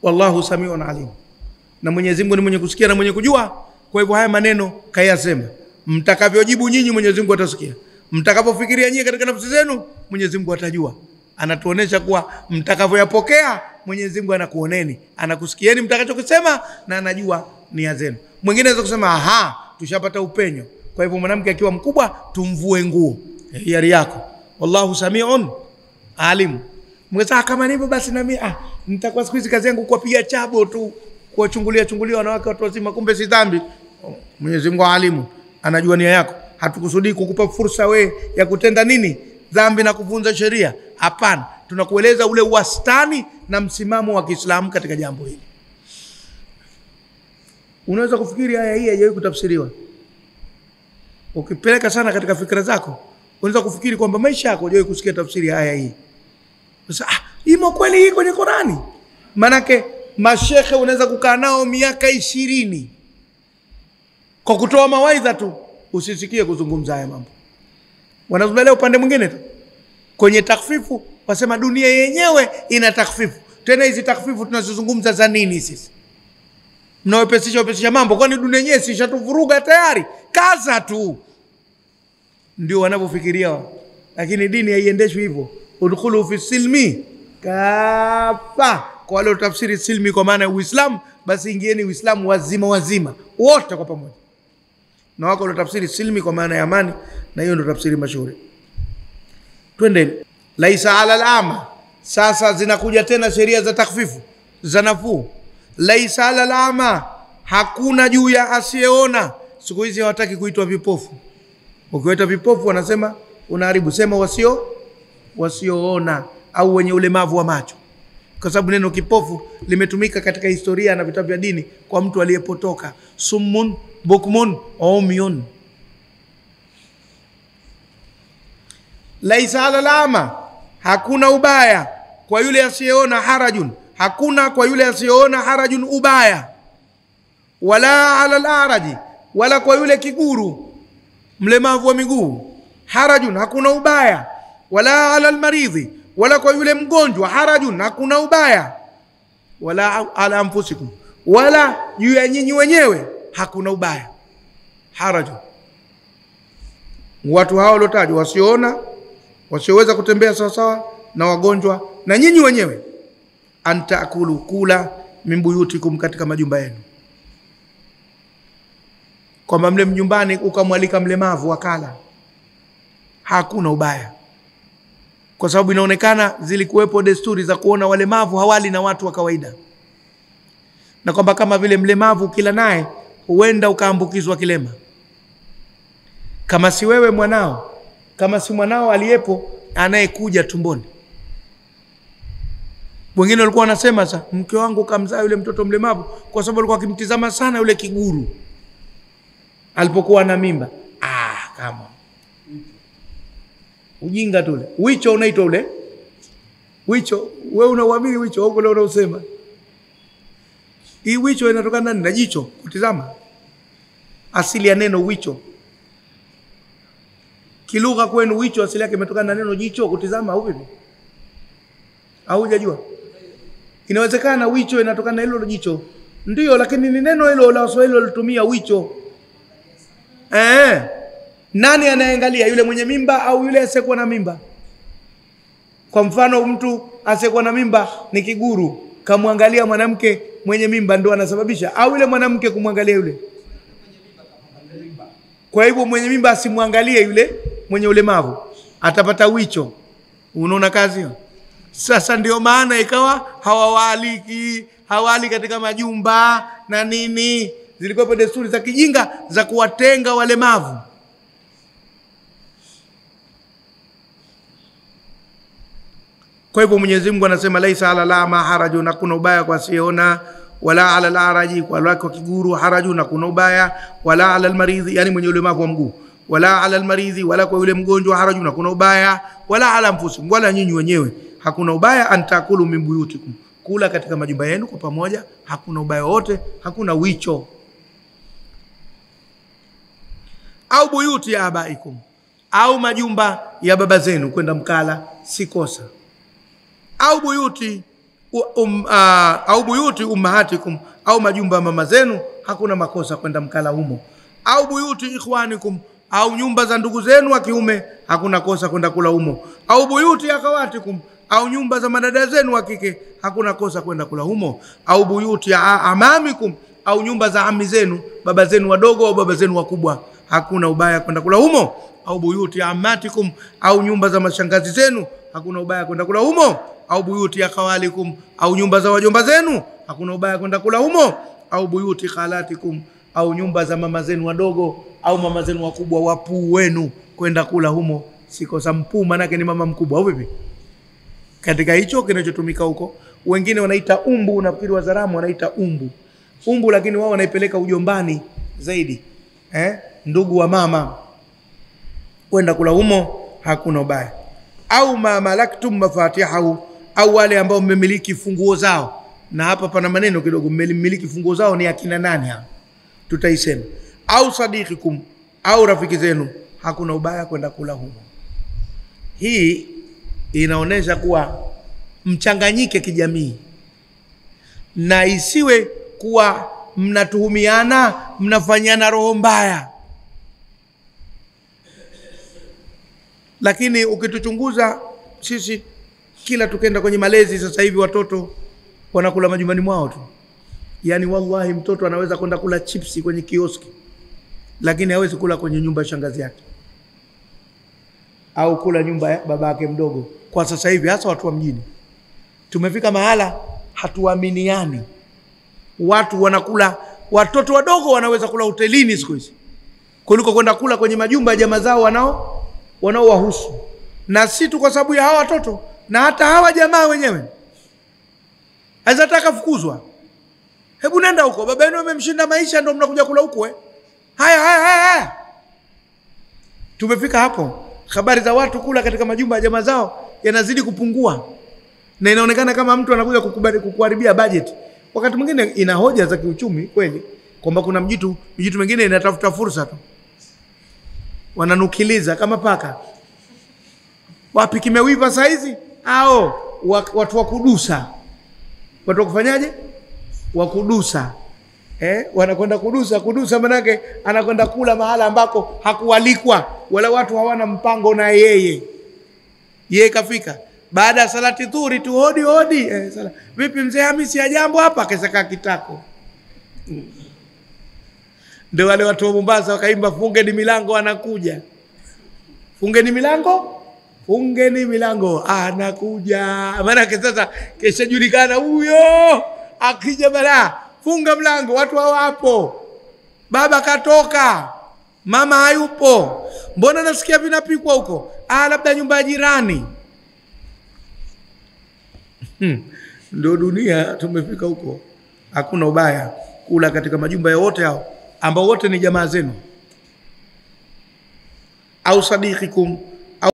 wallahu samiun alim, na Mwenyezi Mungu ni mwenye kusikia na mwenye kujua. Kwa hivyo haya maneno kayasema, mtakavyojibu nyinyi Mwenyezi Mungu atasikia, mtakavyofikiria nyinyi katika nafsi zenu Mwenyezi Mungu atajua. Anatuonesha kuwa mtakavyoyapokea Mwenyezi Mungu anakuoneni, anakusikieni mtakachokisema na anajua nia zenu. Mwingine anaweza kusema aha, tushapata upenyo, kwa hivyo mwanamke akiwa mkubwa tumvue nguo, hiari yako. Wallahu samiun alim. Mweza kama hivyo basi na mimi nitakuwa siku hizi kazi yangu kuwapiga chabo tu, kuwachungulia wanawake watu wazima, kumbe si dhambi. Mwenyezi Mungu alimu, anajua nia yako. Hatukusudii kukupa fursa we ya kutenda nini? Dhambi na kuvunja sheria. Hapana, tunakueleza ule wastani na msimamo wa Kiislamu katika jambo hili. Unaweza kufikiri aya hii haijawahi kutafsiriwa. Ukipeleka sana katika fikra zako, unaweza kufikiri kwamba maisha yako hajawahi kusikia tafsiri ya aya hii. Sasa imo kweli hii kwenye Qur'ani? Manake mashekhe unaweza kukaa nao miaka 20 kwa kutoa mawaidha tu usisikie kuzungumza haya mambo. Wanazungumzia upande mwingine tu. Kwenye takfifu wasema dunia yenyewe ina takfifu. Tena hizi takfifu tunazozungumza za nini sisi? Mnaopesisha mambo, kwani dunia yenyewe si ishatuvuruga tayari? Kaza tu. Ndio wanavyofikiria. Lakini dini haiendeshwi hivyo. Udkhulu fi silmi kafa. Kwa wale tafsiri silmi kwa maana ya Uislamu, basi ingieni Uislamu wazima wote kwa pamoja. Na wako wale tafsiri silmi kwa maana ya amani, na hiyo ndio tafsiri mashuhuri. Twende. Laisa ala al-ama. Sasa zinakuja tena sheria za takfifu, za nafuu. Laisa ala al-ama, hakuna juu ya asiyeona. Siku hizi hawataki kuitwa vipofu. Ukiwaita vipofu wanasema unaharibu. Sema wasioona au wenye ulemavu wa macho, kwa sababu neno kipofu limetumika katika historia na vitabu vya dini kwa mtu aliyepotoka. Summun bukmun umyun. Laisa ala al-ama, hakuna ubaya kwa yule asiyeona, harajun, hakuna kwa yule asiyeona harajun ubaya. Wala ala al-araji, wala kwa yule kiguru mlemavu wa miguu, harajun, hakuna ubaya. Wala ala al-maridhi, wala kwa yule mgonjwa, harajun, hakuna ubaya. Wala ala anfusikum, wala juu ya nyinyi wenyewe hakuna ubaya. Harajun, watu hao waliotajwa, wasioona, wasioweza kutembea sawa sawa, na wagonjwa, na nyinyi wenyewe. Antaakulu, kula min buyutikum, katika majumba yenu. Kwamba mle mnyumbani ukamwalika mlemavu wakala, hakuna ubaya, kwa sababu inaonekana zilikuwepo desturi za kuona walemavu hawali na watu wa kawaida, na kwamba kama vile mlemavu kila naye huenda ukaambukizwa kilema. Kama si wewe mwanao, kama si mwanao aliyepo anayekuja tumboni. Wengine walikuwa wanasema sasa mke wangu kamzaa yule mtoto mlemavu kwa sababu alikuwa akimtizama sana yule kiguru alipokuwa na mimba. Kama ujinga tu ule. Wicho unaitwa ule. Wicho, wewe unauamini wicho huko leo unausema. Hii wicho inatokana na jicho, kutizama. Asili ya neno wicho. Kilugha kwenu wicho asili yake imetokana na neno jicho, kutizama au vipi? Au hujajua? Inawezekana wicho inatokana na hilo jicho. Ndio, lakini ni neno hilo la Waswahili walitumia wicho. Nani anaangalia, yule mwenye mimba au yule asiyekuwa na mimba? Kwa mfano mtu asiyekuwa na mimba ni kiguru, kamwangalia mwanamke mwenye mimba, ndio anasababisha, au yule mwanamke kumwangalia yule? Kwa hivyo mwenye mimba asimwangalie yule mwenye ulemavu, atapata wicho. Unaona kazi hiyo? Sasa ndio maana ikawa hawali katika majumba na nini. Zilikuwa desturi za kijinga za kuwatenga walemavu. Kwa hivyo Mwenyezi Mungu anasema laisa ala lama harajun, hakuna ubaya kwa asiyeona. Wala ala al-araji, kwa wale kiguru, harajun, hakuna ubaya. Wala ala al-maridhi, yani mwenye ulemavu wa mguu. Wala ala al-maridhi, wala kwa yule mgonjwa, harajun, hakuna ubaya. Wala ala anfusikum, wala nyinyi wenyewe hakuna ubaya. Antakulu min buyutikum, kula katika majumba yenu kwa pamoja, hakuna ubaya wote, hakuna wicho. Au buyuti ya abaikum, au majumba ya baba zenu kwenda mkala, si kosa. Au buyuti au buyuti ummahatikum, au majumba mama zenu, hakuna makosa kwenda mkala humo. Au buyuti ikhwanikum, au nyumba za ndugu zenu wa kiume, hakuna kosa kwenda kula humo. Au buyuti akhawatikum, au nyumba za madada zenu wa kike, hakuna kosa kwenda kula humo. Au buyuti amamikum, au nyumba za ammi zenu, baba zenu wadogo au baba zenu wakubwa, hakuna ubaya kwenda kula humo. Au buyuti amatikum, au nyumba za mashangazi zenu, hakuna ubaya kwenda kula humo. Au buyuti akhawalikum, au nyumba za wajomba zenu, hakuna ubaya kwenda kula humo. Au buyuti khalatikum, au nyumba za mama zenu wadogo au mama zenu wakubwa, wapuu wenu, kwenda kula humo. Sikosa mpuu manake ni mama mkubwa au vipi? Katika hicho kinachotumika huko, wengine wanaita umbu, nafikiri Wazaramu wanaita umbu, lakini wao wanaipeleka ujombani zaidi, ndugu wa mama, kwenda kula humo hakuna ubaya. Au ma malaktum mafatihahu, au wale ambao mmemiliki funguo zao. Na hapa pana maneno kidogo, mmemiliki funguo zao ni akina nani hapa tutaisema. Au sadiqikum, au rafiki zenu, hakuna ubaya kwenda kula humo. Hii inaonesha kuwa mchanganyike kijamii, na isiwe kuwa mnatuhumiana, mnafanyana roho mbaya. Lakini ukituchunguza sisi, kila tukenda kwenye malezi sasa hivi watoto wanakula majumbani mwao tu. Yani wallahi mtoto anaweza kwenda kula chipsi kwenye kioski, lakini hawezi kula kwenye nyumba ya shangazi yake au kula nyumba ya babake mdogo. Kwa sasa hivi hasa watu wa mjini tumefika mahala hatuaminiani. Watu wanakula, watoto wadogo wanaweza kula hotelini siku hizi kuliko kwenda kula kwenye majumba ya jamaa zao wanaowahusu. Na si tu kwa sababu ya hawa watoto, na hata hawa jamaa wenyewe azataka fukuzwa. Hebu nenda huko, baba yenu amemshinda maisha, ndio mnakuja kula huko haya. Tumefika hapo, habari za watu kula katika majumba ya jamaa zao yanazidi kupungua, na inaonekana kama mtu anakuja kukuharibia budget. Wakati mwingine ina hoja za kiuchumi kweli, kwamba kuna mjitu mingine inatafuta fursa tu, wananukiliza kama paka. Wapi kimewiva saizi? Watu wa kudusa. Watu wa kufanyaje? Wa kudusa. Wanakwenda kudusa manake anakwenda kula mahala ambako hakualikwa, wala watu hawana mpango na yeye. Yeye kafika baada ya salati dhuhuri tu, hodi. Vipi mzee Hamisi, ya jambo hapa? Kesaka kitako. Ndio wale watu wa Mombasa wakaimba fungeni milango anakuja. Fungeni milango anakuja. Maana sasa kesha julikana huyo akija bala, funga mlango, watu hawapo. Baba katoka, mama hayupo. Mbona nasikia vinapikwa huko? Labda nyumba ya jirani. Ndio dunia tumefika huko. Hakuna ubaya kula katika majumba ya wote hao ambao wote ni jamaa zenu. Au sadiqikum,